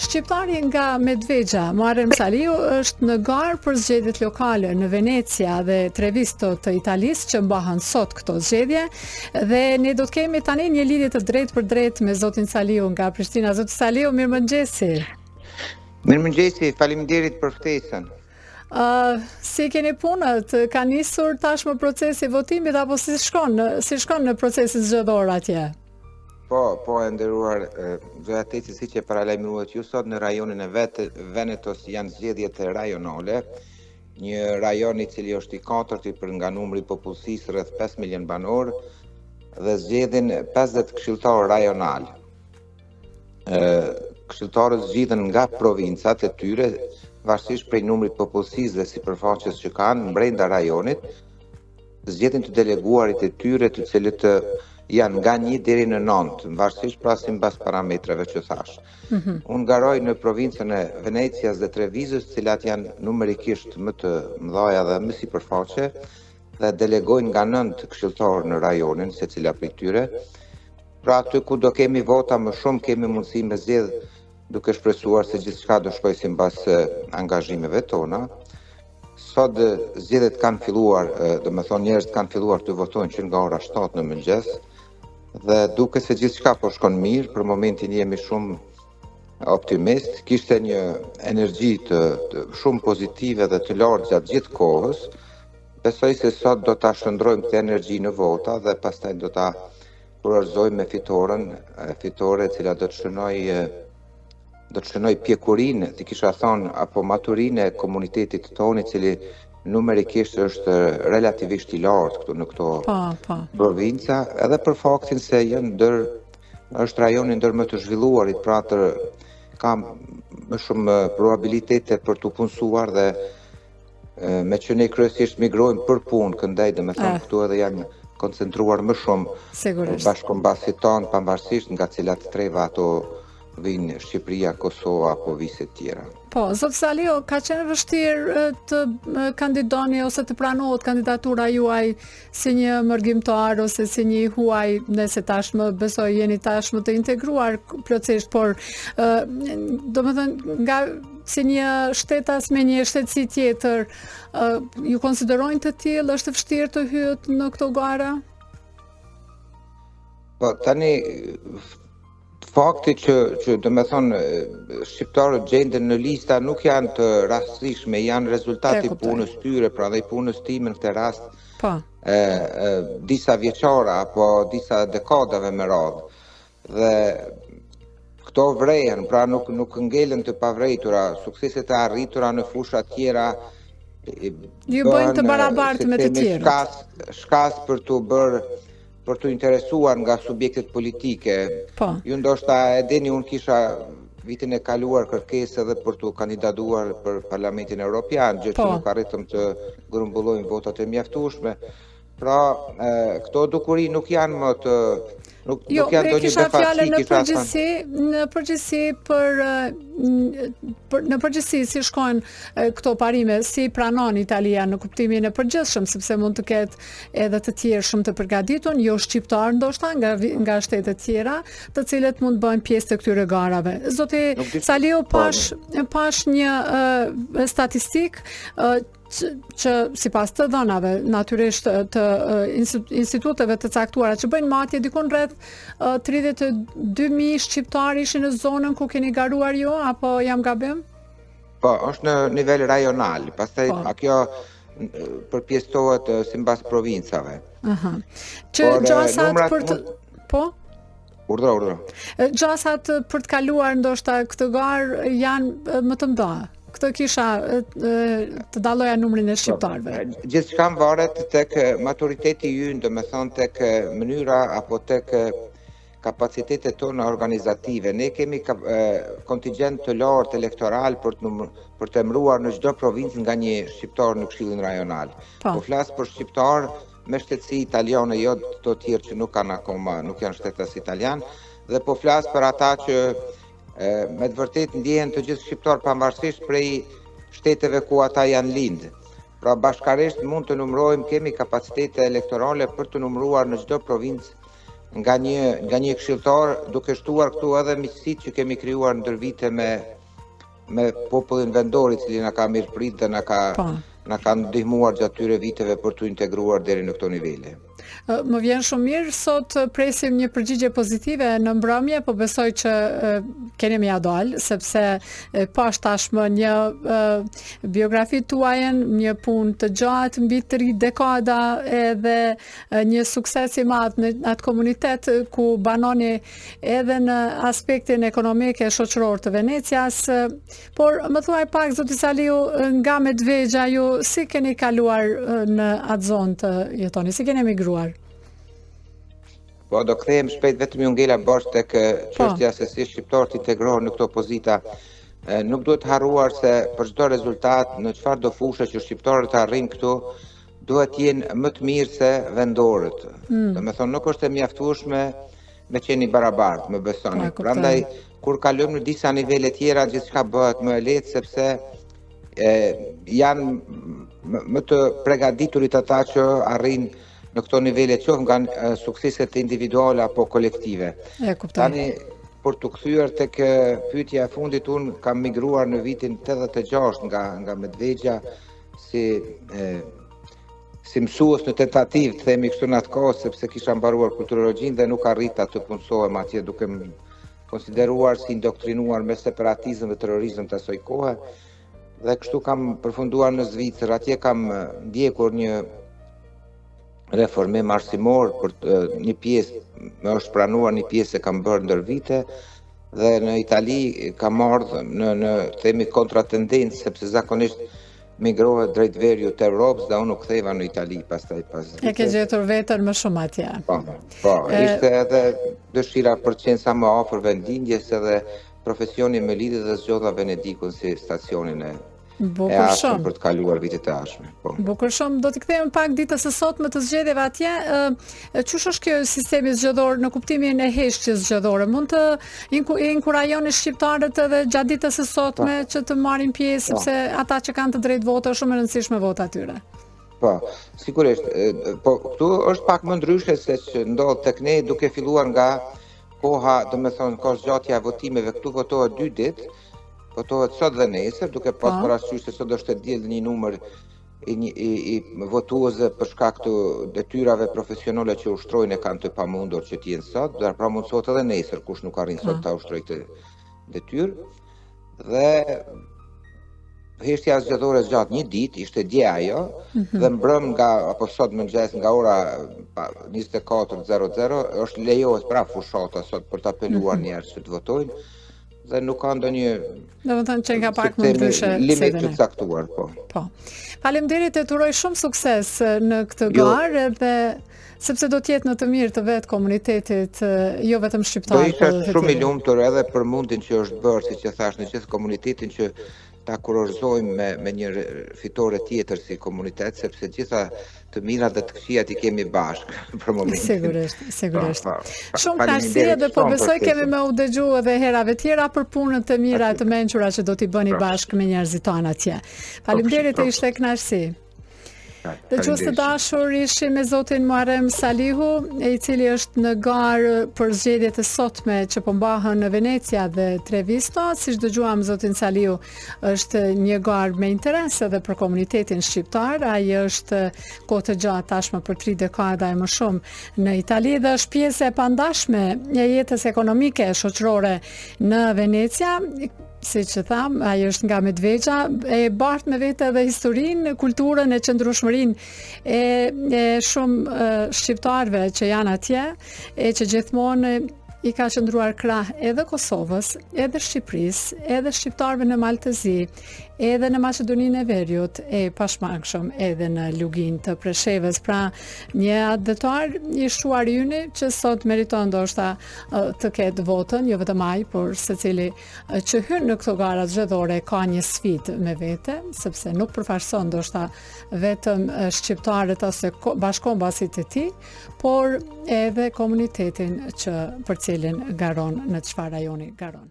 Shqiptari nga Medvexha, Muharrem Saliu, është në garë për zgjedhjet lokale në Venecia dhe Treviso të Italisë që mbahen sot këto zgjedhje dhe ne do të kemi tani një lidhje të drejtë për drejtë me zotin Saliu nga Prishtina. Zoti Saliu, mirëmëngjesi. Mirëmëngjesi, faleminderit për ftesën. Si keni punët? Ka nisur tashmë procesi votimit apo si shkon në procesin zgjedhor atje? Po e nderuar zoja Teci, siç e paralajmëruat ju sot në rajonin e Venetos janë zgjedhjet rajonale, një rajon I cili është I katërti për nga numri I popullsisë rreth 5 milion banor dhe zgjedhin 50 këshilltar rajonal. Këshilltarët zgjidhen nga provincat e tyre, varësisht prej numrit popullsisë dhe sipërfaqes që kanë brenda rajonit, zgjedhin të deleguarit e tyre të cilët janë nga 1 deri në 9, varësisht pra sipas parametrave që thash. Unë garoj në provincën e Venecias dhe Trevisos, cilat janë numerikisht më të mëdha dhe më sipërfaqe, dhe delegojnë nga 9 këshilltarë në rajonin, secila prej tyre. Pra aty ku do kemi vota më shumë, kemi mundësi me zgjedh duke shpresuar se gjithçka do shkojë sipas angazhimeve tona. Sot zgjedhjet kanë filluar, domethënë njerëzit kanë filluar të votojnë që nga ora 7 në mëngjes dhe duket se gjithçka po shkon mirë, për momentin jemi shumë optimist, kishte një energji të shumë pozitive dhe të lartë gjatë gjithë kohës. Besoj se sot do ta shndrojmë këtë energji në vota dhe pastaj do ta kurorëzojmë me fitore e cila do të shënoj pjekurinë, ti kisha thonë, apo maturinë e komunitetit tonë, I cili numerikisht është relativisht I lartë këtu në këto provinca, edhe për faktin se është rajoni ndër më të zhvilluarit, pra ka më shumë probabilitete për të punësuar dhe me që ne kryesisht migrojmë për punë këndej, domethënë këtu edhe janë koncentruar më shumë bashkëkombasit tonë, pavarësisht nga cilat treva ato vinë Shqipëria, Kosova apo vise tjera. Po, zot Saliu, ka qenë vështirë të kandidoni ose të pranohet kandidatura juaj si një mërgjimtar ose si një huaj, nëse tashmë besoj jeni tashmë të integruar plotësisht, por domethënë nga si një shtetas me një shtetësi tjetër, ju konsiderojnë të tillë, është vështirë të hyet në këto gara? Po, tani fakti që domethënë shqiptarët gjenden në lista nuk janë të rastishme, janë rezultati punës tyre, pra dhe punës time në këtë rast disa vjeçara apo disa dekadave me radhë. Dhe këto vrehen, pra nuk ngelen të pavrejtura, sukseset e arritura në fusha tjera ju bëjnë të barabartë me të tjerët. Shkas për të interesuar nga subjektet politike. Ju ndoshta e dini, unë kisha vitin e kaluar kërkesë edhe për të kandidatuar për Parlamentin Evropian, gjë që nuk arritëm të grumbullojmë votat e mjaftueshme. Pra, këto dukuri nuk janë më të nuk janë ndonjë befasi, në përgjithësi si shkojnë këto parime, si pranon Italia në kuptimin e përgjithshëm, sepse mund të ketë edhe të tjerë shumë të përgatitur, jo shqiptar ndoshta nga shtete tjera, të cilët mund bëjnë pjesë të këtyre garave. Zoti Saliu, pash një statistik që sipas të dhënave natyrisht të instituteve të caktuara që bëjnë matje, dikon rreth 32.000 shqiptarë ishin në zonën ku keni garuar ju, apo jam gabim? Po, është në nivel rajonal, pastaj kjo përpjestohet sipas provincave. Që gjasat për të... Po? Urdhro. Gjasat për të kaluar ndoshta këtë garë janë më të mëdha. Këtë kisha të dalloja numrin e shqiptarëve. Gjithçka varet tek maturiteti ynë, domethënë tek mënyra apo tek kapacitetet tona organizative. Ne kemi kontingjent të lartë elektoral për të emëruar në çdo provincë nga një shqiptar në Këshillin Rajonal. Po flas për shqiptar me shtetësi italiane, jo të tjerë që nuk janë shtetas italian, dhe po flas për ata që me të vërtet ndjehen të gjithë shqiptar pavarësisht prej shteteve ku ata janë lindë. Pra bashkarisht mund të numërojmë, kemi kapacitete elektorale për të numëruar në çdo provincë nga një këshilltar, duke shtuar këtu edhe miqësitë që kemi krijuar ndër vite me popullin vendor i cili na ka mirëprit dhe na ka ndihmuar gjatë tyre viteve për t'u integruar deri në këto nivele. Më vjen shumë mirë, sot presim një përgjigje pozitive në mbrëmje, po besoj që keni më ja dalë, sepse pash tashmë një biografi tuajën, një punë të gjatë mbi 3 dekada edhe një sukses i madh në atë komunitet ku banoni edhe në aspektin ekonomik e shoqëror të Venecias, por më thuaj pak zoti Saliu, nga Medvegja ju si keni kaluar në atë zonë të jetoni, si keni emigruar? Po, do kthehem shpejt, vetëm ju ngela bash tek çështja se si shqiptarët integrohen në këto pozita. Nuk duhet harruar se për çdo rezultat në çfarë do fushë që shqiptarët arrin këtu, duhet jenë më të mirë se vendorët. Domethënë nuk është e mjaftueshme me qenë barabartë, më besoni. Prandaj kur kalojmë në disa nivele tjera, gjithçka bëhet më e lehtë sepse janë më të përgatitur ata që arrin në këto nivele, qoftë nga sukseset individuale apo kolektive. Tani, për të kthyer tek pyetja e fundit, unë kam migruar në vitin 86 nga Medvegja si mësues në tentativë, të themi kështu në atë kohë, sepse kisha mbaruar kulturologjinë dhe nuk arrita të punësohem atje, duke më konsideruar si indoktrinuar me separatizëm dhe terrorizëm të asoj kohe. Dhe kështu kam përfunduar në Zvicër, atje kam ndjekur një reformim arsimor, për një pjesë më është pranuar, një pjesë e kam bërë ndër vite, dhe në Itali kam ardhur në themi kontratendencë, sepse zakonisht migrohet drejt veriut të Europës dhe unë u ktheva në Itali pastaj pas vite. E ke gjetur veten më shumë atje. Po, ishte edhe dëshira për të qenë sa më afër vendingjes, edhe profesioni më lidhi dhe zgjodha Venedikun si stacionin e ashpër për të kaluar vitet e ashme. Bukur shumë, do t'i kthejmë pak ditës së sotme të zgjedhjeve atje. Çush është kjo sistemi zgjedhor në kuptimin e heshtjes zgjedhore? Mund të inkurajoni shqiptarët edhe gjatë ditës së sotme që të marrin pjesë, sepse ata që kanë të drejtë vote është shumë e rëndësishme vota atyre. Po, sigurisht. Po këtu është pak më ndryshe se që ndodh tek ne, duke filluar nga koha, domethënë kohëzgjatja e votimeve. Këtu votohet 2 ditë. Votohet sot dhe nesër, duke pas parasysh se sot është e diell një numër i votuesve për shkak të detyrave profesionale që ushtrojnë e kanë të pamundur që të jenë sot, dhe pra mundsohet edhe nesër kush nuk arrin sot ta ushtrojë këtë detyrë. Dhe heshtja zgjedhore zgjat një ditë, ishte dje ajo, dhe mbrëm apo sot mëngjes nga ora 24:00 është lejohet pra fushata sot për të apeluar njerëz që të votojnë. Dhe nuk ka ndonjë që nga pak më ndryshe limit të caktuar, po. Faleminderit, e uroj shumë sukses në këtë garë, edhe sepse do të jetë në të mirë të vetë komunitetit, jo vetëm shqiptar. Do isha shumë i lumtur edhe për mundin që është bërë, siç e thash, në gjithë komunitetin që ta kurorëzojmë me një fitore tjetër si komunitet, sepse gjitha të mirat dhe të këqijat i kemi bashkë për momentin. Sigurisht. Shumë kënaqësi, dhe po besoj kemi më u dëgju edhe herave tjera për punën të mira e të mençura që do t'i bëni bashkë me njerëzit tanë atje. Faleminderit, ishte kënaqësi. Dëgjues të dashur, ishim me zotin Muharrem Salihu, i cili është në garë për zgjedhjet e sotme që po mbahen në Venecia dhe Treviso. Siç dëgjuam, zotin Salihu është një garë me interes edhe për komunitetin shqiptar. Ai është kohë të gjatë tashmë për 3 dekada e më shumë në Itali dhe është pjesë e pandashme e jetës ekonomike e shoqërore në Venecia. Siç e tham, ai është nga Medvegja, e bart me vete edhe historinë, kulturën e qëndrueshmërinë e shumë shqiptarëve që janë atje, e që gjithmonë i ka qëndruar krah edhe Kosovës, edhe Shqipërisë, edhe shqiptarëve në Maltezi, edhe në Maqedoninë e Veriut, e pashmangshëm edhe në Lugin të Preshevës. Pra, një advetar i shuar yni që sot meriton ndoshta të ketë votën, jo vetëm ai, por secili që hyn në këto gara zgjedhore ka një sfidë me vete, sepse nuk përfaqëson ndoshta vetëm shqiptarët ose bashkëkombasit e tij, por edhe komunitetin që për cilin garon, në çfarë rajoni garon.